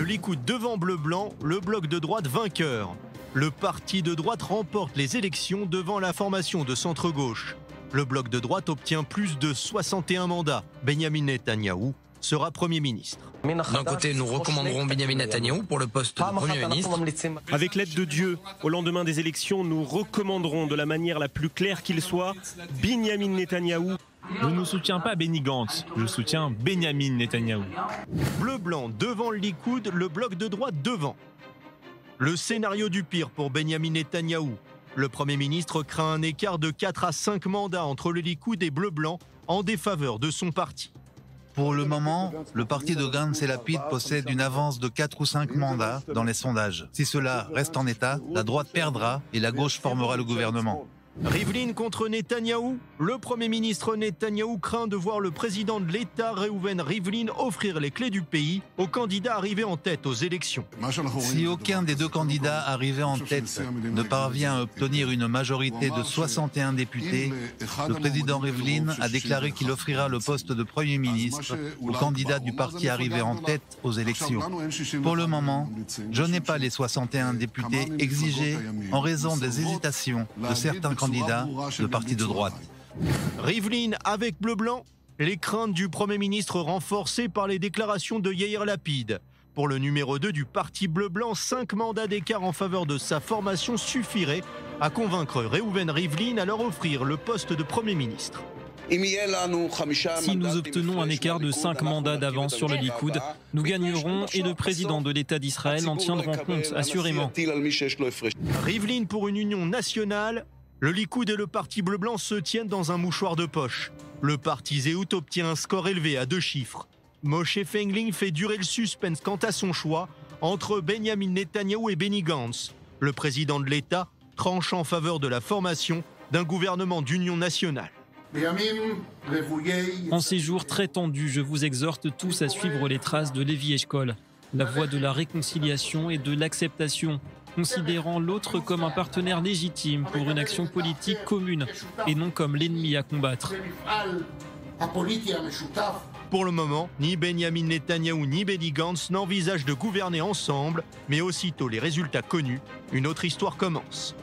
Likoud devant bleu-blanc, le bloc de droite vainqueur. Le parti de droite remporte les élections devant la formation de centre-gauche. Le bloc de droite obtient plus de 61 mandats. Benyamin Netanyahou sera Premier ministre. D'un côté, nous recommanderons Benyamin Netanyahou pour le poste de Premier ministre. Avec l'aide de Dieu, au lendemain des élections, nous recommanderons de la manière la plus claire qu'il soit Benyamin Netanyahou. Je ne soutiens pas Benny Gantz, je soutiens Benyamin Netanyahou. Bleu-blanc devant le Likoud, le bloc de droite devant. Le scénario du pire pour Benyamin Netanyahou. Le Premier ministre craint un écart de 4 à 5 mandats entre le Likoud et bleu-blanc en défaveur de son parti. Pour le moment, le parti de Gantz et Lapid possède une avance de 4 ou 5 mandats dans les sondages. Si cela reste en état, la droite perdra et la gauche formera le gouvernement. Rivlin contre Netanyahou. Le Premier ministre Netanyahou craint de voir le président de l'État, Reuven Rivlin, offrir les clés du pays aux candidats arrivés en tête aux élections. Si aucun des deux candidats arrivés en tête ne parvient à obtenir une majorité de 61 députés, le président Rivlin a déclaré qu'il offrira le poste de Premier ministre au candidat du parti arrivé en tête aux élections. Pour le moment, je n'ai pas les 61 députés exigés en raison des hésitations de certains candidats de partis de droite. Rivlin avec bleu-blanc, les craintes du Premier ministre renforcées par les déclarations de Yair Lapid. Pour le numéro 2 du parti bleu-blanc, 5 mandats d'écart en faveur de sa formation suffiraient à convaincre Reuven Rivlin à leur offrir le poste de Premier ministre. Si nous obtenons un écart de 5 mandats d'avance sur le Likoud, nous gagnerons et le président de l'État d'Israël en tiendra compte, assurément. Rivlin pour une union nationale, le Likoud et le parti bleu-blanc se tiennent dans un mouchoir de poche. Le parti Zéhout obtient un score élevé à 2 chiffres. Moshe Fengling fait durer le suspense quant à son choix entre Benyamin Netanyahou et Benny Gantz. Le président de l'État tranche en faveur de la formation d'un gouvernement d'union nationale. En ces jours très tendus, je vous exhorte tous à suivre les traces de Lévi Eshkol, la voie de la réconciliation et de l'acceptation, considérant l'autre comme un partenaire légitime pour une action politique commune et non comme l'ennemi à combattre. Pour le moment, ni Benyamin Netanyahou ni Benny Gantz n'envisagent de gouverner ensemble, mais aussitôt les résultats connus, une autre histoire commence.